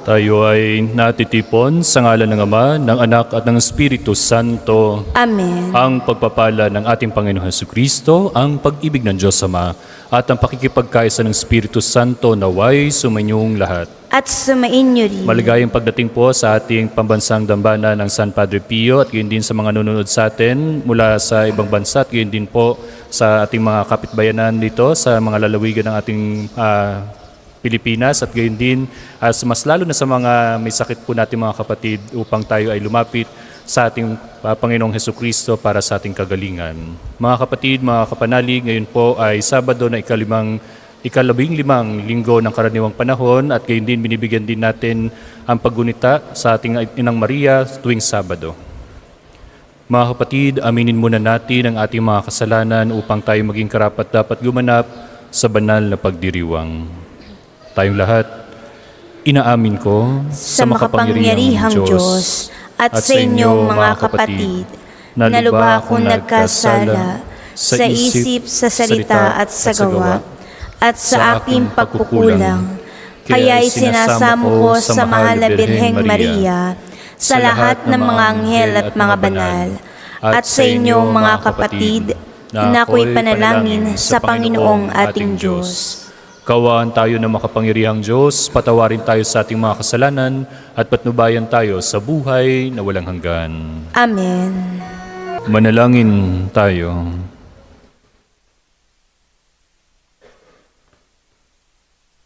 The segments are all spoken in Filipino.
Tayo ay natitipon sa ngalan ng Ama, ng Anak at ng Espiritu Santo. Amen. Ang pagpapala ng ating Panginoon Jesucristo, ang pag-ibig ng Diyos Ama, at ang pakikipagkaisa ng Espiritu Santo naway sumainyong lahat. At sumainyo rin. Maligayang pagdating po sa ating pambansang dambana ng San Padre Pio at gayon din sa mga nanonood sa atin mula sa ibang bansa at gayon din po sa ating mga kapitbayanan dito sa mga lalawigan ng ating Pilipinas at gayon din mas lalo na sa mga may sakit po natin mga kapatid upang tayo ay lumapit sa ating Panginoong Hesukristo para sa ating kagalingan. Mga kapatid, mga kapanalig, ngayon po ay Sabado na ikalabing-limang linggo ng karaniwang panahon at gayon din binibigyan din natin ang paggunita sa ating Inang Maria tuwing Sabado. Mga kapatid, aminin muna natin ang ating mga kasalanan upang tayo maging karapat-dapat gumanap sa banal na pagdiriwang. Tayong lahat, inaamin ko sa makapangyarihang Diyos at sa inyong mga kapatid, na lubha akong nagkasala sa isip, sa salita at sa gawa, at sa aking pagkukulang. Kaya'y sinasamo ko sa mahal na Birheng Maria, sa lahat ng mga anghel at mga banal, at sa inyong mga kapatid, na ako'y panalangin sa Panginoong ating Diyos. Kawaan tayo ng makapangyarihang Diyos, patawarin tayo sa ating mga kasalanan, at patnubayan tayo sa buhay na walang hanggan. Amen. Manalangin tayo.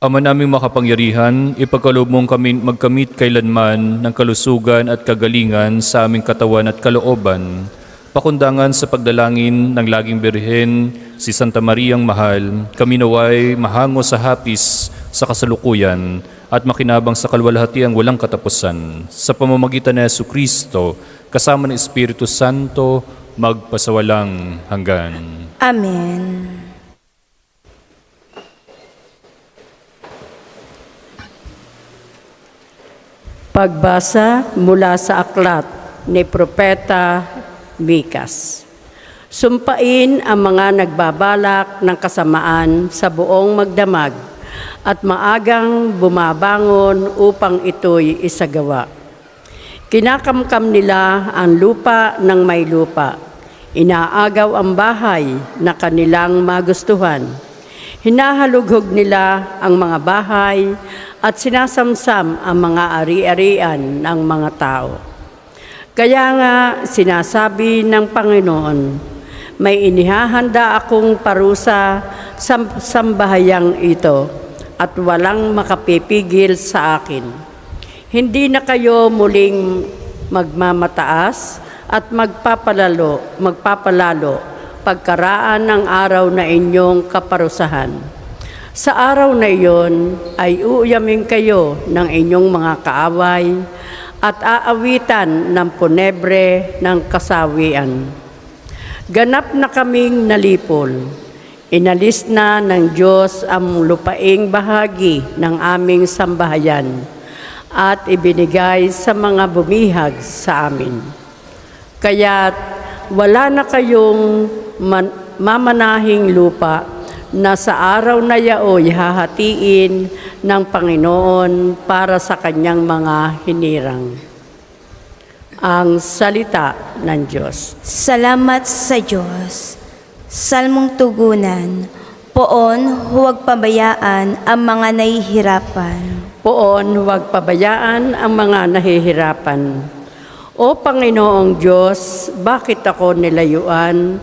Ama naming makapangyarihan, ipagkaloob mong kami magkamit kailanman ng kalusugan at kagalingan sa aming katawan at kalooban, pakundangan sa pagdalangin ng laging Birhen, si Santa Mariang Mahal, kami naway mahango sa hapis sa kasalukuyan at makinabang sa kalwalhatiang walang katapusan. Sa pamamagitan ni Jesucristo, kasama ng Espiritu Santo, magpasawalang hanggan. Amen. Pagbasa mula sa aklat ni Propeta Mikas. Sumpain ang mga nagbabalak ng kasamaan sa buong magdamag at maagang bumabangon upang ito'y isagawa. Kinakamkam nila ang lupa ng may lupa. Inaagaw ang bahay na kanilang magustuhan. Hinahalughog nila ang mga bahay at sinasamsam ang mga ari-arian ng mga tao. Kaya nga sinasabi ng Panginoon, may inihahanda akong parusa sa sambahayang ito at walang makapipigil sa akin. Hindi na kayo muling magmamataas at magpapalalo pagkaraan ng araw na inyong kaparusahan. Sa araw na iyon ay uuyamin kayo ng inyong mga kaaway at aawitan ng punebre ng kasawian. Ganap na kaming nalipol. Inalis na ng Diyos ang lupaing bahagi ng aming sambahayan at ibinigay sa mga bumihag sa amin. Kaya't wala na kayong mamanahing lupa na sa araw na yaoy hahatiin ng Panginoon para sa kanyang mga hinirang. Ang salita ng Diyos. Salamat sa Diyos. Salmong tugunan. Poon, huwag pabayaan ang mga nahihirapan. Poon, huwag pabayaan ang mga nahihirapan. O Panginoong Diyos, bakit ako nilayuan?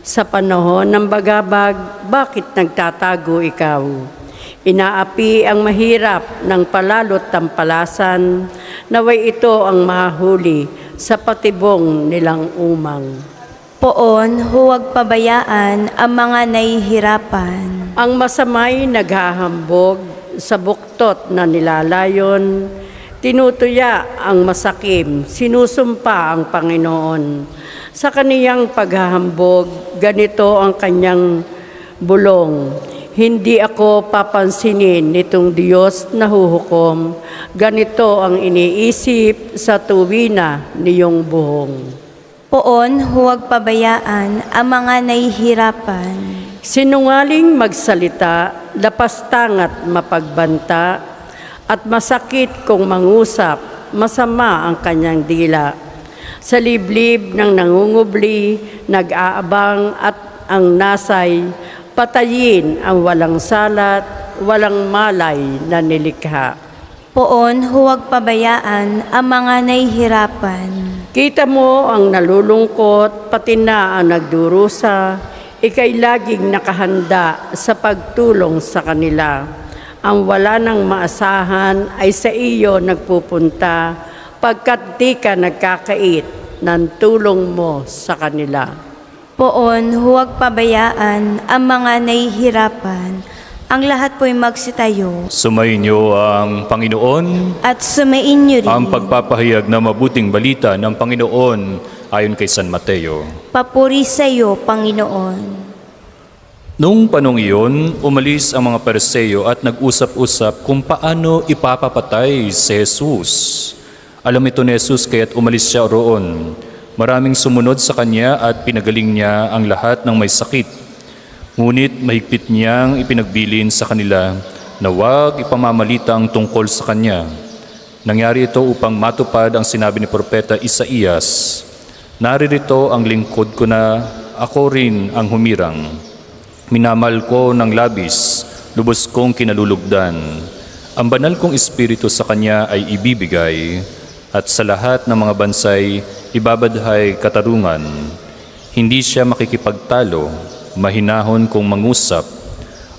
Sa panahon ng bagabag, bakit nagtatago ikaw? Inaapi ang mahirap ng palalo't tampalasan, naway ito ang mahuli sa patibong nilang umang. Poon, huwag pabayaan ang mga nahihirapan. Ang masamay naghahambog sa buktot na nilalayon, tinutuya ang masakim, sinusumpa ang Panginoon. Sa kaniyang paghahambog, ganito ang kanyang bulong. Hindi ako papansinin nitong Diyos na huhukom. Ganito ang iniisip sa tuwina niyong buhong. Poon, huwag pabayaan ang mga nahihirapan. Sinungaling magsalita, lapastangat mapagbanta, at masakit kung mangusap, masama ang kanyang dila. Sa liblib ng nangungubli, nag-aabang at ang nasay, patayin ang walang salat, walang malay na nilikha. Poon, huwag pabayaan ang mga nahihirapan. Kita mo ang nalulungkot, pati na ang nagdurusa, ika'y laging nakahanda sa pagtulong sa kanila. Ang wala nang maasahan ay sa iyo nagpupunta, pagkat di ka nagkakait ng tulong mo sa kanila. Poon, huwag pabayaan ang mga nahihirapan. Ang lahat po'y magsitayo Sumainyo ang Panginoon. at sumainyo rin. Ang pagpapahayag na mabuting balita ng Panginoon ayon kay San Mateo. Papuri sa iyo, Panginoon. Noong panong iyon, umalis ang mga Pariseo at nag-usap-usap kung paano ipapapatay si Jesus. Alam ito ni Jesus kaya't umalis siya roon. Maraming sumunod sa kanya at pinagaling niya ang lahat ng may sakit. Ngunit mahigpit niyang ipinagbilin sa kanila na huwag ipamamalita ang tungkol sa kanya. Nangyari ito upang matupad ang sinabi ni Propeta Isaías. Naririto ang lingkod ko na ako rin ang humirang. Minamal ko ng labis, lubos kong kinalulugdan. Ang banal kong espiritu sa kanya ay ibibigay, at sa lahat ng mga bansay ibabadhay katarungan. Hindi siya makikipagtalo, mahinahon kung mangusap.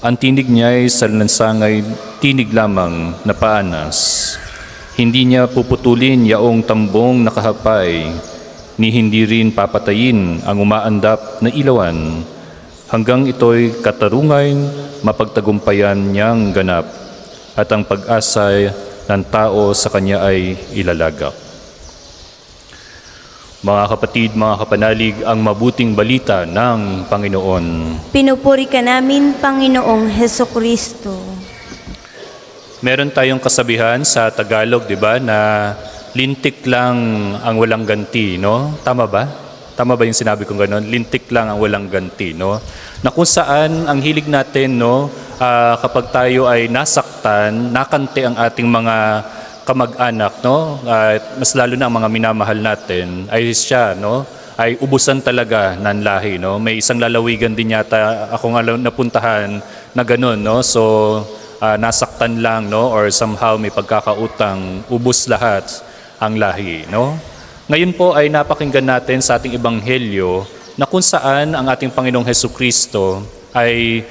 Ang tinig niya ay salansangay, tinig lamang na paanas. Hindi niya puputulin yaong tambong nakahapay, ni hindi rin papatayin ang umaandap na ilawan. Hanggang ito'y katarungan, mapagtagumpayan niyang ganap, at ang pag-asa ng tao sa kanya ay ilalagak. Mga kapatid, mga kapanalig, ang mabuting balita ng Panginoon. Pinupuri ka namin, Panginoong Hesukristo. Meron tayong kasabihan sa Tagalog, di ba, na lintik lang ang walang ganti, no? Tama ba? Tama ba yung sinabi kong gano'n? Lintik lang ang walang ganti, no? Na kung saan ang hilig natin, no, kapag tayo ay nasaktan, nakante ang ating mga kamag-anak, no? Mas lalo na ang mga minamahal natin, ay siya, no? Ay ubusan talaga ng lahi, no? May isang lalawigan din yata ako nga napuntahan na gano'n, no? So, nasaktan lang, no? Or somehow may pagkakautang, ubus lahat ang lahi, no? Ngayon po ay napakinggan natin sa ating ebanghelyo na kung saan ang ating Panginoong Hesukristo ay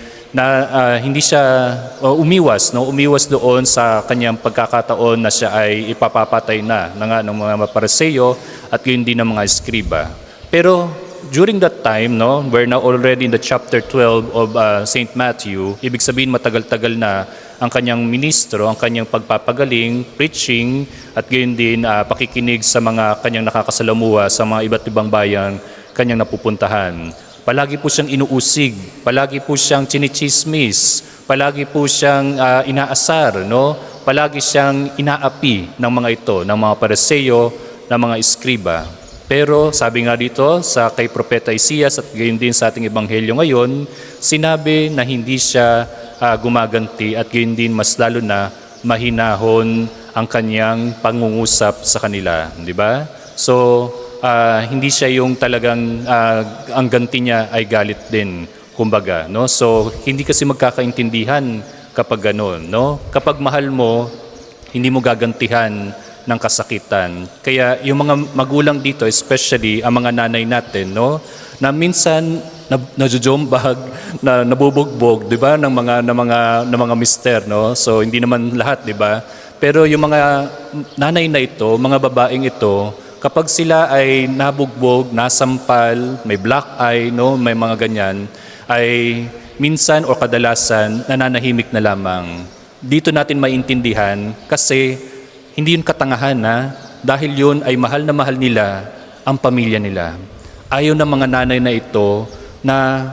hindi siya umiwas, no? Umiwas doon sa kanyang pagkakataon na siya ay ipapapatay na ng mga Pariseo at gayon din ng mga eskriba. Pero during that time, no, we're now already in the chapter 12 of St. Matthew. Ibig sabihin matagal-tagal na ang kanyang ministro, ang kanyang pagpapagaling, preaching, at gayon din pakikinig sa mga kanyang nakakasalamuha sa mga iba't ibang bayan kanyang napupuntahan. Palagi po siyang inuusig, palagi po siyang chinichismis, palagi po siyang inaasar, no? Palagi siyang inaapi ng mga ito, ng mga Pariseo, ng mga eskriba. Pero sabi nga dito sa kay Propeta Isaías at gayon din sa ating ebanghelyo ngayon, sinabi na hindi siya gumaganti at gayon din mas lalo na mahinahon ang kanyang pangungusap sa kanila, di ba? So, hindi siya yung talagang ang ganti niya ay galit din, kumbaga, no? So, hindi kasi magkakaintindihan kapag gano'n, no? Kapag mahal mo, hindi mo gagantihan ng kasakitan. Kaya yung mga magulang dito, especially ang mga nanay natin, no, na minsan najojombag, na nabubugbog, 'di ba, ng mga mister, no? So hindi naman lahat, 'di ba? Pero yung mga nanay na ito, mga babaeng ito, kapag sila ay nabugbog, nasampal, may black eye, no, may mga ganyan, ay minsan o kadalasan nananahimik na lamang. Dito natin maintindihan kasi hindi yun katangahan, dahil yun ay mahal na mahal nila ang pamilya nila. Ayaw ng mga nanay na ito na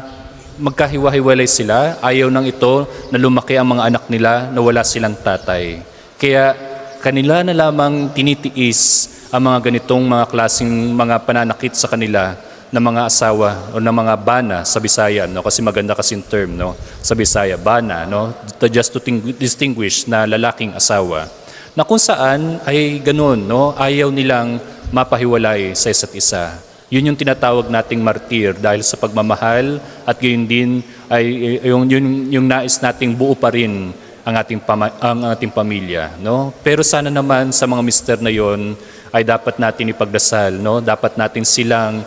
magkahiwa-hiwalay sila. Ayaw ng ito na lumaki ang mga anak nila na wala silang tatay. Kaya kanila na lamang tinitiis ang mga ganitong mga klaseng mga pananakit sa kanila ng mga asawa o ng mga bana sa Bisaya, no? Kasi maganda kasing term, no? Sa Bisaya, bana, no? Just to distinguish na lalaking asawa. Na kung saan ay ganun, no? Ayaw nilang mapahiwalay sa isa't isa. Yun yung tinatawag nating martir dahil sa pagmamahal at gayon din ay yung nais nating buo pa rin ang ating pamilya, no? Pero sana naman sa mga mister na yon ay dapat natin ipagdasal, no? Dapat natin silang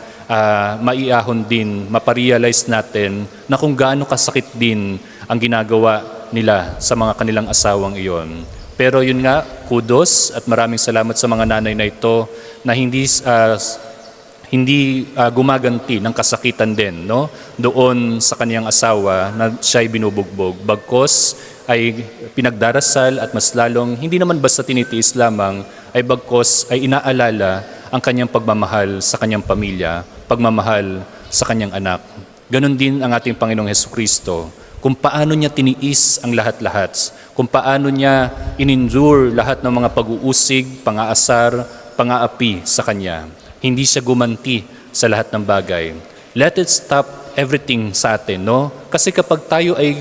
maiahon din, maparealize natin na kung gaano kasakit din ang ginagawa nila sa mga kanilang asawang iyon. Pero yun nga, kudos at maraming salamat sa mga nanay na ito na hindi gumaganti ng kasakitan din, no? Doon sa kaniyang asawa na siya'y binubugbog. Bagkos ay pinagdarasal at mas lalong hindi naman basta tinitiis lamang, ay bagkos ay inaalala ang kanyang pagmamahal sa kanyang pamilya, pagmamahal sa kanyang anak. Ganon din ang ating Panginoong Hesukristo, kung paano niya tiniis ang lahat-lahat, kung paano niya in-endure lahat ng mga pag-uusig, pangaasar, pangaapi sa kanya. Hindi siya gumanti sa lahat ng bagay. Let it stop everything sa atin, no? Kasi kapag tayo ay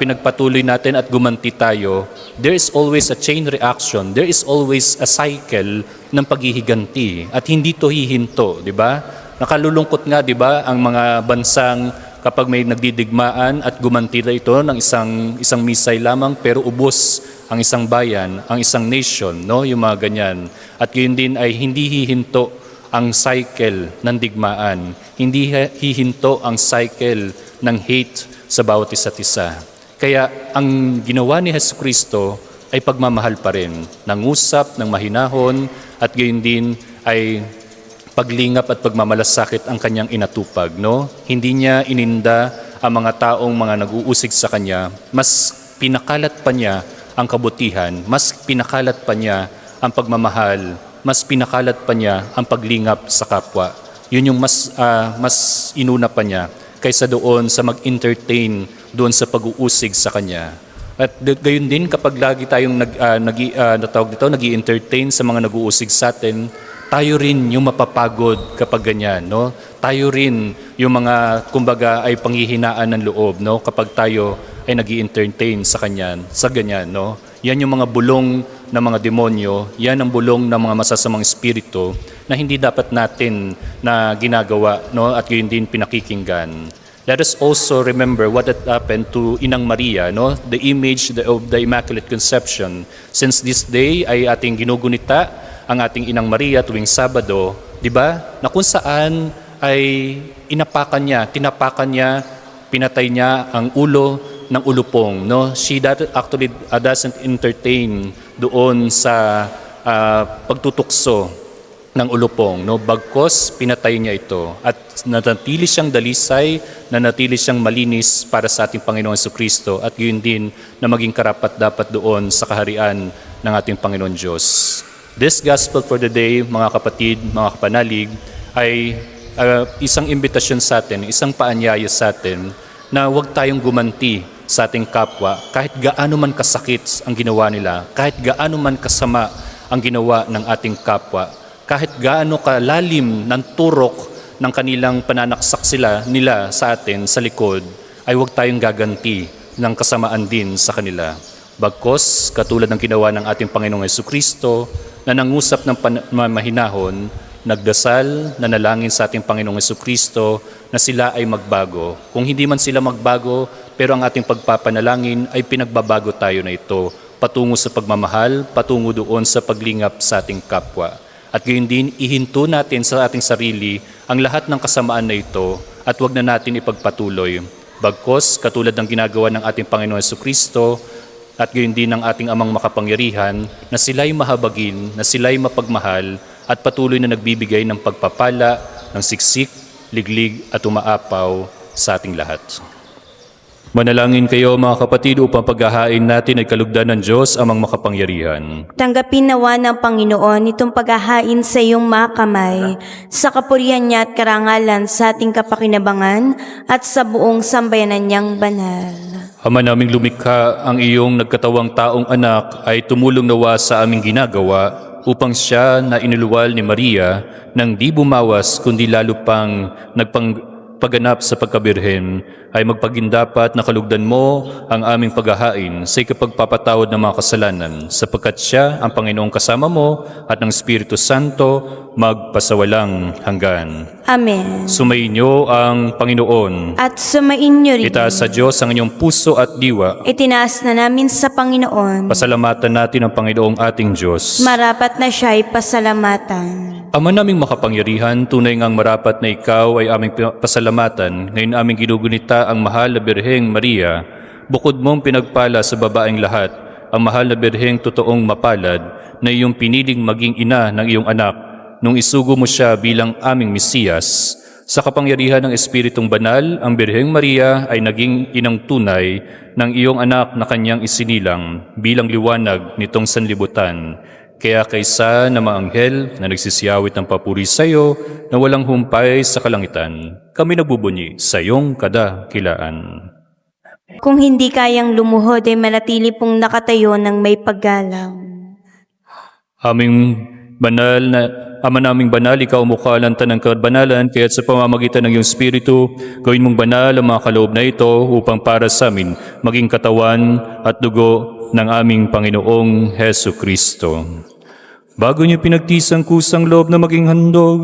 pinagpatuloy natin at gumanti tayo, there is always a chain reaction, there is always a cycle ng paghihiganti at hindi to hihinto, di ba? Nakalulungkot nga, di ba, ang mga bansang kapag may nagdidigmaan at gumanti na ito ng isang misay lamang pero ubos ang isang bayan, ang isang nation, no? Yung mga ganyan. At yun din ay hindi hihinto ang cycle ng digmaan. Hindi hihinto ang cycle ng hate sa bawat isa't isa. Kaya ang ginawa ni Hesukristo ay pagmamahal pa rin. Nangusap, ng mahinahon, at gayon din ay paglingap at pagmamalasakit ang kanyang inatupag, no? Hindi niya ininda ang mga taong mga nag-uusig sa kanya, mas pinakalat pa niya ang kabutihan, mas pinakalat pa niya ang pagmamahal, mas pinakalat pa niya ang paglingap sa kapwa. Yun yung mas inuna pa niya kaysa doon sa mag-entertain doon sa pag-uusig sa kanya. At gayon din kapag lagi tayong nag-i-entertain sa mga nag-uusig sa atin, tayo rin yung mapapagod kapag ganyan, no? Tayo rin yung mga, kumbaga, ay panghihinaan ng loob, no? Kapag tayo ay nag-i-entertain sa kanyan, sa ganyan, no? Yan yung mga bulong ng mga demonyo, yan ang bulong ng mga masasamang espiritu na hindi dapat natin na ginagawa, no? At yun din pinakikinggan. Let us also remember what had happened to Inang Maria, no? The image of the Immaculate Conception. Since this day ay ating ginugunita ang ating Inang Maria tuwing Sabado, di ba? Na kung saan ay tinapakan niya, pinatay niya ang ulo ng ulupong, no? She actually doesn't entertain doon sa pagtutukso ng ulupong, no? Bagkos pinatay niya ito at nanatili siyang dalisay, nanatili siyang malinis para sa ating Panginoong Jesucristo at yun din na maging karapat-dapat doon sa kaharian ng ating Panginoon Diyos. This gospel for the day, mga kapatid, mga kapanalig, ay isang imbitasyon sa atin, isang paanyaya sa atin na huwag tayong gumanti sa ating kapwa kahit gaano man kasakit ang ginawa nila, kahit gaano man kasama ang ginawa ng ating kapwa, kahit gaano kalalim ng turok ng kanilang pananaksak nila sa atin sa likod, ay huwag tayong gaganti ng kasamaan din sa kanila. Bagkos, katulad ng ginawa ng ating Panginoong Jesucristo, na nangusap ng mahinahon, nagdasal, nanalangin sa ating Panginoong Jesucristo na sila ay magbago. Kung hindi man sila magbago, pero ang ating pagpapanalangin ay pinagbabago tayo na ito, patungo sa pagmamahal, patungo doon sa paglingap sa ating kapwa. At gayon din, ihinto natin sa ating sarili ang lahat ng kasamaan na ito at huwag na natin ipagpatuloy. Bagkos, katulad ng ginagawa ng ating Panginoong Jesucristo, at gayon din ng ating amang makapangyarihan na sila'y mahabagin, na sila'y mapagmahal at patuloy na nagbibigay ng pagpapala, ng siksik, liglig at umaapaw sa ating lahat. Manalangin kayo mga kapatid upang paghahain natin ay kalugdan ng Diyos amang makapangyarihan. Tanggapin nawa ng Panginoon itong paghahain sa iyong mga kamay, sa kapurihan niya at karangalan sa ating kapakinabangan at sa buong sambayanan niyang banal. Ama naming lumikha, ang iyong nagkatawang taong anak ay tumulong nawa sa aming ginagawa upang siya na iniluwal ni Maria nang di bumawas kundi lalo pang nagpagganap sa pagkabirhen, ay magpagindapat na kalugdan mo ang aming paghahain sa ikapagpapatawad ng mga kasalanan, sapagkat siya ang Panginoong kasama mo at ng Espiritu Santo magpasawalang hanggan. Amen. Sumainyo ang Panginoon. At sumainyo rin. Itaas sa Diyos ang inyong puso at diwa. Itinaas na namin sa Panginoon. Pasalamatan natin ang Panginoong ating Diyos. Marapat na siya ay pasalamatan. Ama naming makapangyarihan, tunay ngang marapat na ikaw ay aming pasalamatan. Ngayon aming ginugunita ang mahal na Birheng Maria. Bukod mong pinagpala sa babaeng lahat, ang mahal na Birheng totoong mapalad na iyong piniling maging ina ng iyong anak nung isugo mo siya bilang aming Mesiyas. Sa kapangyarihan ng Espiritong Banal, ang Birheng Maria ay naging inang tunay ng iyong anak na kanyang isinilang bilang liwanag nitong sanlibutan. Kaya kaysa na mga anghel na nagsisiyawit ng papuri sa iyo na walang humpay sa kalangitan, kami nagbubunyi sa iyong kadakilaan. Kung hindi kayang lumuhod ay manatili pong nakatayo ng may paggalang. Ama naming banal, ikaw mukhalanta ng kabanalan, kaya't sa pamamagitan ng iyong Espiritu, gawin mong banal ang mga kaloob na ito upang para sa amin maging katawan at dugo ng aming Panginoong Hesu Kristo. Bago niya pinagtisang kusang loob na maging handog,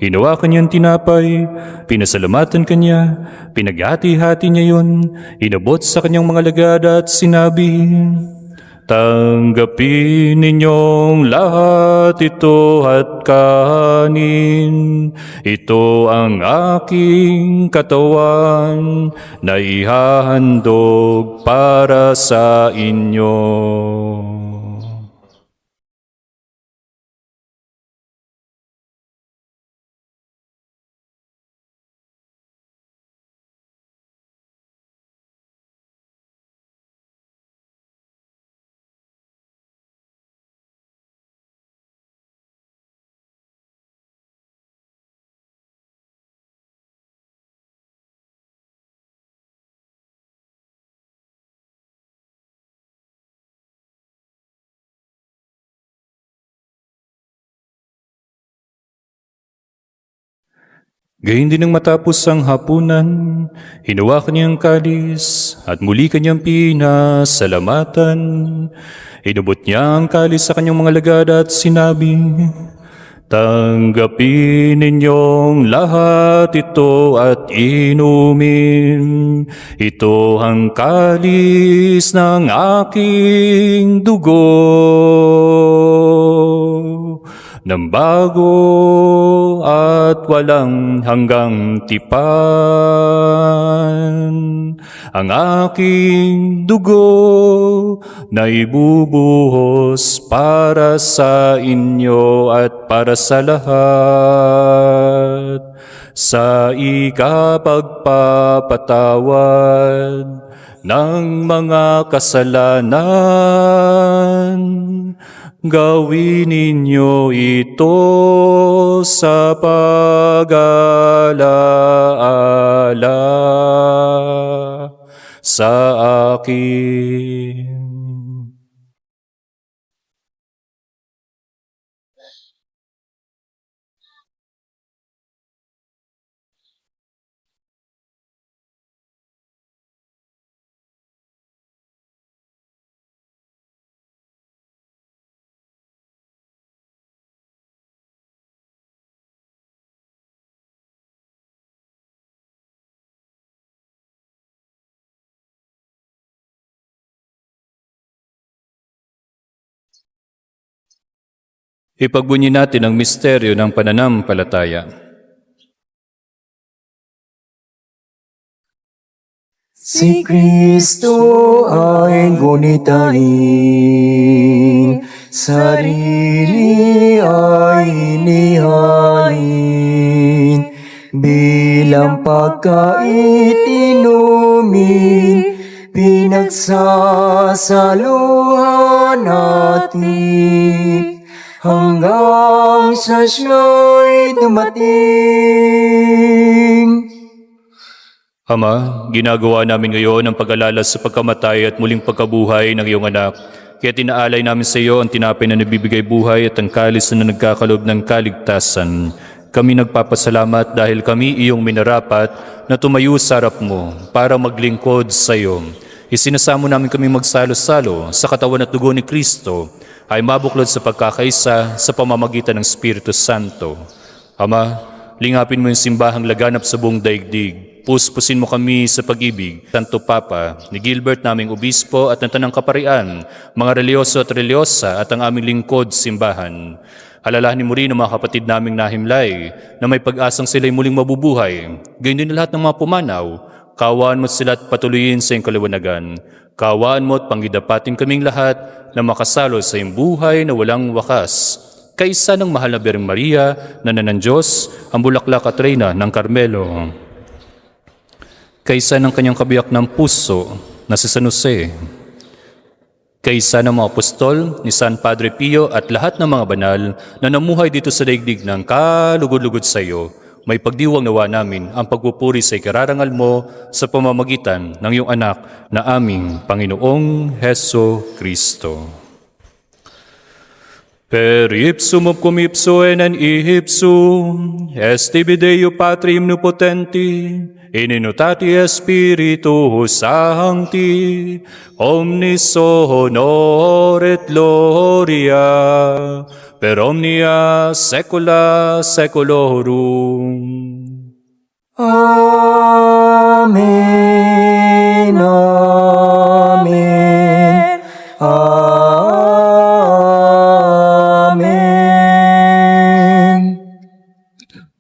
hinawakan niya ang tinapay, pinasalamatan kanya, pinaghati-hati niya yun, inabot sa kanyang mga lagad at sinabi, "Tanggapin ninyong lahat ito at kanin. Ito ang aking katawan na ihahandog para sa inyo." Gayun din nang matapos ang hapunan, hinawakan niya ang kalis at muli kanyang pinasalamatan. Inubot niya ang kalis sa kanyang mga lagad at sinabi, "Tanggapin ninyong lahat ito at inumin. Ito ang kalis ng aking dugo ng bago at walang hanggang tipan. Ang aking dugo na ibubuhos para sa inyo at para sa lahat sa ikapagpapatawad ng mga kasalanan. Gawin ninyo ito sa pag-alaala sa akin." Ipagbunyi natin ang misteryo ng pananampalataya. Si Kristo ay gunitain, sarili ay inihain, bilang pagkait inumin, pinagsasaluhan natin, hanggang sa siya'y dumating. Ama, ginagawa namin ngayon ang pag-alala sa pagkamatay at muling pagkabuhay ng iyong anak. Kaya tinaalay namin sa iyo ang tinapay na nabibigay buhay at ang kalis na nagkakaloob ng kaligtasan. Kami nagpapasalamat dahil kami iyong minarapat na tumayo sa harap mo para maglingkod sa iyo. Isinasamo namin kami magsalo-salo sa katawan at dugo ni Kristo ay mabuklod sa pagkakaisa sa pamamagitan ng Espiritu Santo. Ama, lingapin mo yung simbahang laganap sa buong daigdig. Puspusin mo kami sa pag-ibig, Santo Papa, ni Gilbert naming obispo at ng Tanang Kaparian, mga relyoso at relyosa at ang aming lingkod simbahan. Alalahanin mo rin ang mga kapatid naming nahimlay na may pag-asang sila'y muling mabubuhay. Ganyan din lahat ng mga pumanaw. Kaawaan mo sila at patuloyin sa iyong kaliwanagan. Kaawaan mo at panggidapatin kaming lahat na makasalo sa iyong buhay na walang wakas. Kaisa ng mahal na Birheng Maria, Nana ng Diyos, ang bulaklak at reyna ng Carmelo. Kaisa ng kanyang kabiyak ng puso na si San Jose. Kaisa ng mga apostol ni San Padre Pio at lahat ng mga banal na namuhay dito sa daigdig ng kalugod-lugod sa iyo, may pagdiwang nawa namin ang pagpupuri sa ikararangal mo sa pamamagitan ng iyong anak na aming Panginoong Heso Kristo. Per ipsum cum ipso en ipsum, est tibi Deo Patri omnipotenti, in unitati Spiritus Sancti, omnis honor et gloria, per omnia saecula saeculorum. Amen. Amen. Amen.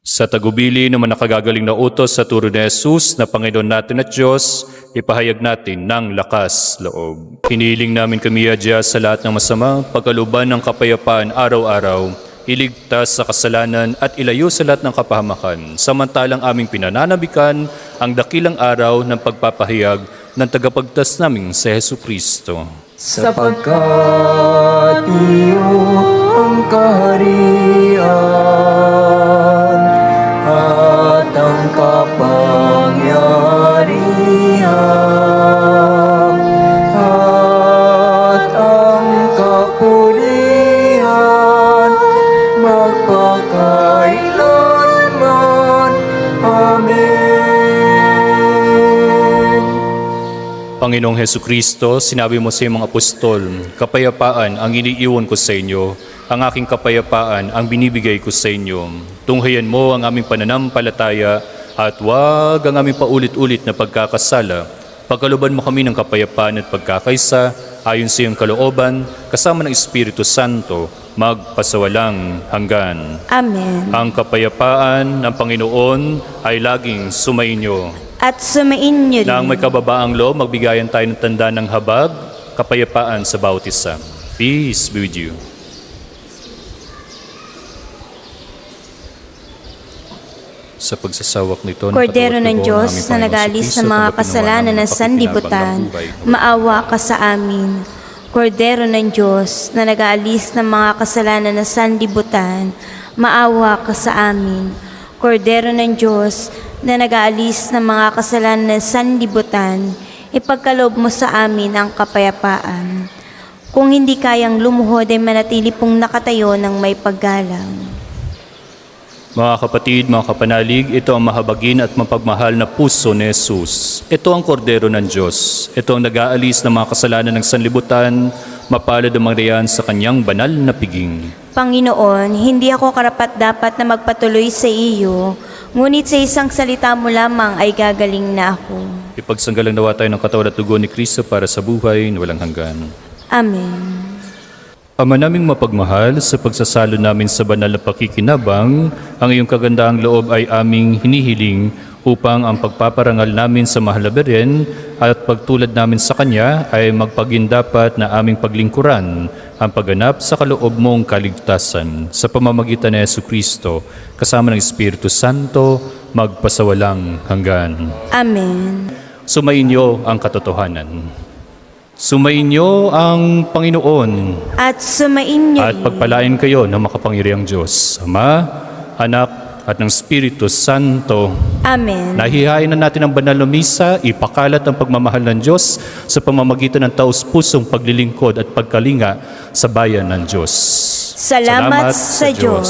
Sa tagubili ng mga nakagagaling na utos sa turo ni Jesus na Panginoon natin at Diyos, ipahayag natin ng lakas loob. Hiniling namin kami adya sa lahat ng masama, pagkaluban ng kapayapaan araw-araw, iligtas sa kasalanan at ilayo sa lahat ng kapahamakan, samantalang aming pinananabikan ang dakilang araw ng pagpapahayag ng tagapagtas naming si Hesu Kristo. Sapagkat iyo ang kaharian at ang kapangyarihan at ang kapulian magpakailanman. Amen. Panginoong Hesu Kristo, sinabi mo sa iyong mga apostol, kapayapaan ang iniiwan ko sa inyo, ang aking kapayapaan ang binibigay ko sa inyo. Tunghayan mo ang aming pananampalataya at huwag ang aming paulit-ulit na pagkakasala. Pagkaluban mo kami ng kapayapaan at pagkakaisa, ayon sa iyong kalooban, kasama ng Espiritu Santo, magpasawalang hanggan. Amen. Ang kapayapaan ng Panginoon ay laging sumainyo. At sumain niyo Nang may rin. kababaang loob, magbigayan tayo ng tanda ng habag, kapayapaan sa bawat isa. Peace be with you. Sa pagsasawak nito, Kordero ng Diyos na nag-alis sa mga kasalanan ng sanlibutan, maawa ka sa amin. Kordero ng Diyos na nag-alis ng mga kasalanan ng sanlibutan, maawa ka sa amin. Kordero ng Diyos na nag-aalis ng mga kasalanan ng sanlibutan, ipagkaloob mo sa amin ang kapayapaan. Kung hindi kayang lumuhod ay manatili pong nakatayo ng may paggalang. Mga kapatid, mga kapanalig, ito ang mahabagin at mapagmahal na puso ni Jesus. Ito ang kordero ng Diyos. Ito ang nag-aalis ng mga kasalanan ng sanlibutan, mapalad ang mga riyan sa kanyang banal na piging. Panginoon, hindi ako karapat-dapat na magpatuloy sa iyo, ngunit sa isang salita mo lamang ay gagaling na ako. Ipagsanggalang nawa tayo ng katawan at dugo ni Kristo para sa buhay na walang hanggan. Amen. Ama naming mapagmahal, sa pagsasalo namin sa banal na pakikinabang, ang iyong kagandahang loob ay aming hinihiling upang ang pagpaparangal namin sa mahal na Birhen at pagtulad namin sa Kanya ay magpagindapat na aming paglingkuran ang pagganap sa kaloob mong kaligtasan sa pamamagitan ni Yesu Kristo kasama ng Espiritu Santo magpasawalang hanggan. Amen. Sumainyo ang katotohanan. Sumainyo ang Panginoon At sumain niyo at rin. pagpalain kayo ng makapangyarihang Diyos, Ama, Anak, at ng Espiritu Santo. Amen. Nahihain na natin ang banal na misa, ipakalat ang pagmamahal ng Diyos sa pamamagitan ng taus-pusong paglilingkod at pagkalinga sa bayan ng Diyos. Salamat sa Diyos.